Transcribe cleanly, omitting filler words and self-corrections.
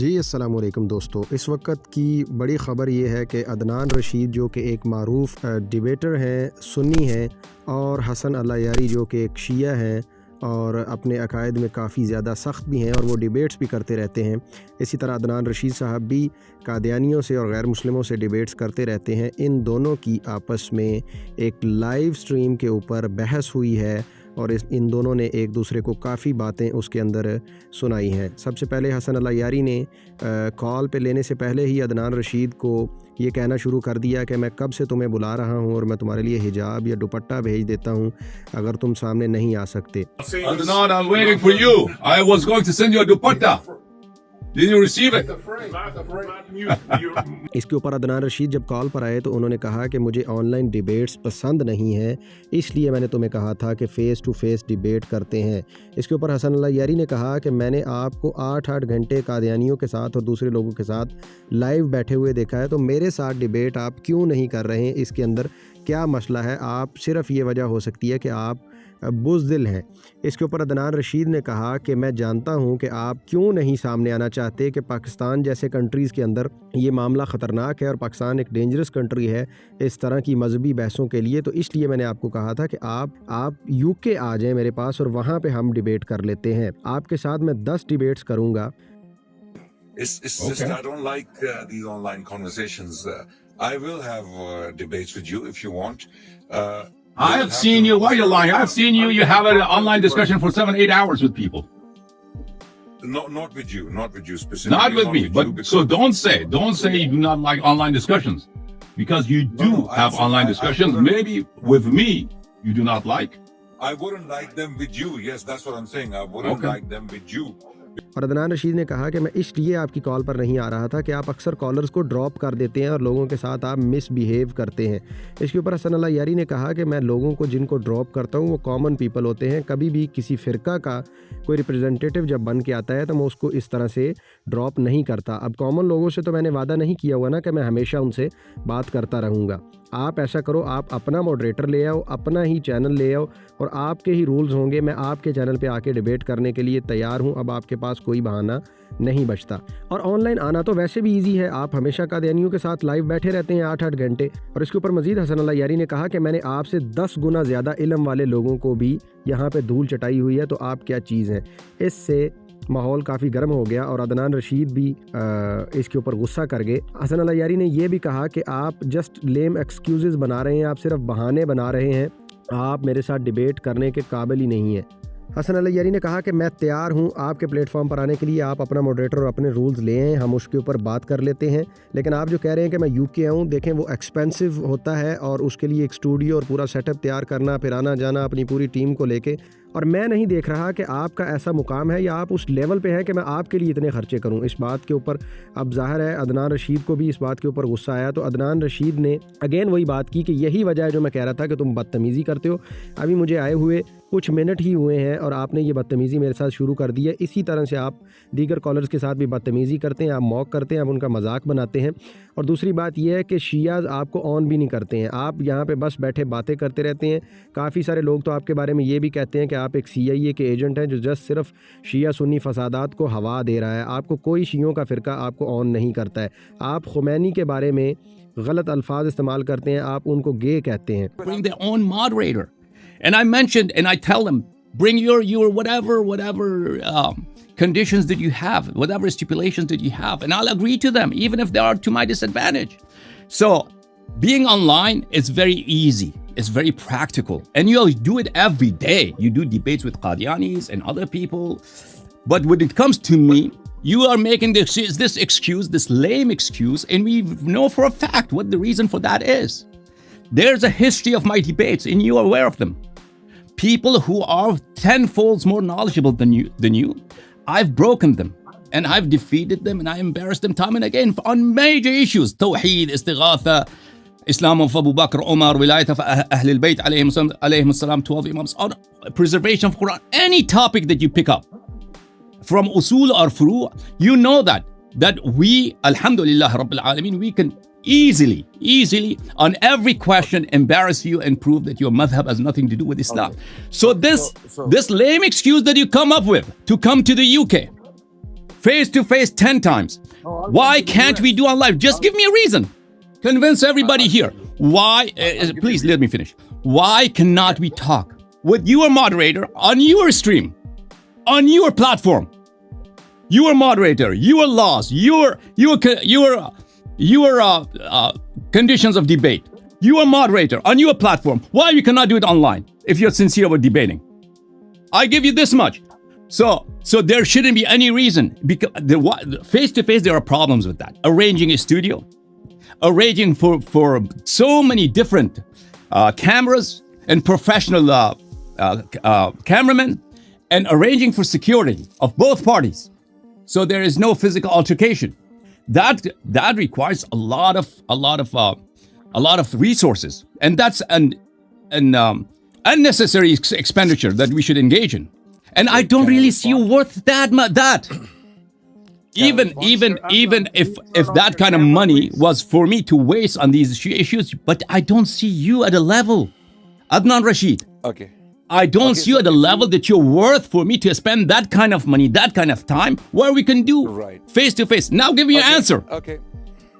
جی السلام علیکم دوستو، اس وقت کی بڑی خبر یہ ہے کہ عدنان رشید جو کہ ایک معروف ڈیبیٹر ہیں، سنی ہیں، اور حسن اللہ یاری جو کہ ایک شیعہ ہیں اور اپنے عقائد میں کافی زیادہ سخت بھی ہیں اور وہ ڈیبیٹس بھی کرتے رہتے ہیں۔ اسی طرح عدنان رشید صاحب بھی قادیانیوں سے اور غیر مسلموں سے ڈیبیٹس کرتے رہتے ہیں۔ ان دونوں کی آپس میں ایک لائیو سٹریم کے اوپر بحث ہوئی ہے اور ان دونوں نے ایک دوسرے کو کافی باتیں اس کے اندر سنائی ہیں۔ سب سے پہلے حسن اللہ یاری نے کال پہ لینے سے پہلے ہی عدنان رشید کو یہ کہنا شروع کر دیا کہ میں کب سے تمہیں بلا رہا ہوں اور میں تمہارے لیے حجاب یا دوپٹہ بھیج دیتا ہوں اگر تم سامنے نہیں آ سکتے۔ Adnan, I'm waiting for you. I was going to send you a dupatta. Did you receive it? اس کے اوپر عدنان رشید جب کال پر آئے تو انہوں نے کہا کہ مجھے آن لائن ڈیبیٹس پسند نہیں ہیں، اس لیے میں نے تمہیں کہا تھا کہ فیس ٹو فیس ڈیبیٹ کرتے ہیں۔ اس کے اوپر حسن اللہ یاری نے کہا کہ میں نے آپ کو 8 گھنٹے قادیانیوں کے ساتھ اور دوسرے لوگوں کے ساتھ لائیو بیٹھے ہوئے دیکھا ہے، تو میرے ساتھ ڈیبیٹ آپ کیوں نہیں کر رہے ہیں؟ اس کے اندر کیا مسئلہ ہے؟ آپ صرف یہ وجہ ہو سکتی ہے کہ آپ بزدل ہیں۔ اس کے اوپر عدنان رشید نے کہا کہ میں جانتا ہوں کہ آپ کیوں نہیں سامنے آنا چاہتے کہ پاکستان جیسے کنٹریز کے اندر یہ معاملہ خطرناک ہے اور پاکستان ایک ڈینجرس کنٹری ہے اس طرح کی مذہبی بحثوں کے لیے، تو اس لیے میں نے آپ کو کہا تھا کہ آپ یو کے آ جائیں میرے پاس اور وہاں پہ ہم ڈیبیٹ کر لیتے ہیں۔ آپ کے ساتھ میں 10 ڈیبیٹس کروں گا۔ It's just I don't like these online conversations. I will have debates with you if you want. I have seen you. Why are you lying? I have seen you. You have an online discussion for 7-8 hours with people. Not with you specifically. Not with me. But so don't say you do not like online discussions, because you do have online discussions. Maybe with me you do not like. I wouldn't like them with you. Yes, that's what I'm saying. I wouldn't like them with you. اور عدنان رشید نے کہا کہ میں اس لیے آپ کی کال پر نہیں آ رہا تھا کہ آپ اکثر کالرز کو ڈراپ کر دیتے ہیں اور لوگوں کے ساتھ آپ مس بیہیو کرتے ہیں۔ اس کے اوپر حسن اللہ یاری نے کہا کہ میں لوگوں کو جن کو ڈراپ کرتا ہوں وہ کامن پیپل ہوتے ہیں، کبھی بھی کسی فرقہ کا کوئی ریپریزنٹیٹیو جب بن کے آتا ہے تو میں اس کو اس طرح سے ڈراپ نہیں کرتا۔ اب کامن لوگوں سے تو میں نے وعدہ نہیں کیا ہوا نا کہ میں ہمیشہ ان سے بات کرتا رہوں گا۔ آپ ایسا کرو، آپ اپنا موڈریٹر لے آؤ، اپنا ہی چینل لے آؤ اور آپ کے ہی رولز ہوں گے۔ میں آپ کے چینل پہ آ کے ڈیبیٹ کرنے کے لیے تیار ہوں، اب آپ کے پاس کوئی بہانہ نہیں بچتا۔ اور آن لائن آنا تو ویسے بھی ایزی ہے، آپ ہمیشہ قادیانیوں کے ساتھ لائیو بیٹھے رہتے ہیں 8 گھنٹے۔ اور اس کے اوپر مزید حسن اللہ یاری نے کہا کہ میں نے آپ سے 10 گنا زیادہ علم والے لوگوں کو بھی یہاں پہ دھول چٹائی ہوئی ہے، تو آپ کیا چیز ہیں؟ اس سے ماحول کافی گرم ہو گیا اور عدنان رشید بھی اس کے اوپر غصہ کر گئے۔ حسن اللہ یاری نے یہ بھی کہا کہ آپ جسٹ لیم ایکسکیوزز بنا رہے ہیں، آپ صرف بہانے بنا رہے ہیں، آپ میرے ساتھ ڈیبیٹ کرنے کے قابل ہی نہیں ہیں۔ حسن اللہ یاری نے کہا کہ میں تیار ہوں آپ کے پلیٹ فارم پر آنے کے لیے، آپ اپنا موڈریٹر اور اپنے رولز لے آئیں، ہم اس کے اوپر بات کر لیتے ہیں۔ لیکن آپ جو کہہ رہے ہیں کہ میں یو کے آؤں، دیکھیں وہ ایکسپینسو ہوتا ہے اور اس کے لیے ایک اسٹوڈیو اور پورا سیٹ اپ تیار کرنا، پھر آنا جانا اپنی پوری ٹیم کو لے کے، اور میں نہیں دیکھ رہا کہ آپ کا ایسا مقام ہے یا آپ اس لیول پہ ہیں کہ میں آپ کے لیے اتنے خرچے کروں۔ اس بات کے اوپر اب ظاہر ہے عدنان رشید کو بھی اس بات کے اوپر غصہ آیا، تو عدنان رشید نے اگین وہی بات کی کہ یہی وجہ ہے جو میں کہہ رہا تھا کہ تم بدتمیزی کرتے ہو۔ ابھی مجھے آئے ہوئے کچھ منٹ ہی ہوئے ہیں اور آپ نے یہ بدتمیزی میرے ساتھ شروع کر دی ہے۔ اسی طرح سے آپ دیگر کالرز کے ساتھ بھی بدتمیزی کرتے ہیں، آپ موک کرتے ہیں، آپ ان کا مذاق بناتے ہیں۔ اور دوسری بات یہ ہے کہ شیعہ آپ کو آن بھی نہیں کرتے ہیں، آپ یہاں پہ بس بیٹھے باتیں کرتے رہتے ہیں۔ کافی سارے لوگ تو آپ کے بارے میں یہ بھی کہتے ہیں کہ آپ ایک CIA کے ایجنٹ ہیں جو جسٹ صرف شیعہ سنی فسادات کو ہوا دے رہا ہے، آپ کو کوئی شیعوں کا فرقہ آپ کو آن نہیں کرتا ہے۔ آپ خمینی کے بارے میں غلط الفاظ استعمال کرتے ہیں، آپ ان کو گے کہتے ہیں۔ Bring their own moderator. And I mentioned, and I tell them, bring your whatever conditions that you have, whatever stipulations that you have, and I'll agree to them, even if they are to my disadvantage. So, being online is very easy. It's very practical. And you'll do it every day. You do debates with Qadianis and other people. But when it comes to me, you are making this excuse, this lame excuse, and we know for a fact what the reason for that is. There's a history of my debates, and you are aware of them. People who are 10-fold more knowledgeable than you, I've broken them, and I've defeated them, and I embarrassed them time and again on major issues. Tawheed, istighatha, Islam of Abu Bakr, Umar, wilayat of Ahl al-Bayt, alayhim as-salam, 12 imams, or preservation of Quran, any topic that you pick up, from usul or furu, you know that we, alhamdulillah Rabbil Alameen, we can easily on every question embarrass you and prove that your madhab has nothing to do with Islam. Okay. So this lame excuse that you come up with to come to the UK, face to face 10 times. Why can't we do on live? Just give me a reason. Convince everybody here. Why? Please let me finish. Why cannot we talk with your moderator on your stream, on your platform? Your moderator, your laws, your conditions of debate. You are moderator on your platform. Why we cannot do it online if you're sincere about debating? I give you this much. So there shouldn't be any reason. Because face to face, there are problems with that. Arranging a studio, arranging for so many different cameras and professional cameramen, and arranging for security of both parties, so there is no physical altercation. That requires a lot of resources, and that's an unnecessary expenditure that we should engage in. And I don't really see you worth that. Even if that kind of money was for me to waste on these issues, but I don't see you at a level, Adnan Rashid. Okay. I don't see you at a level that you're worth for me to spend that kind of money, that kind of time, where we can do face to face. Now give me an answer. Okay.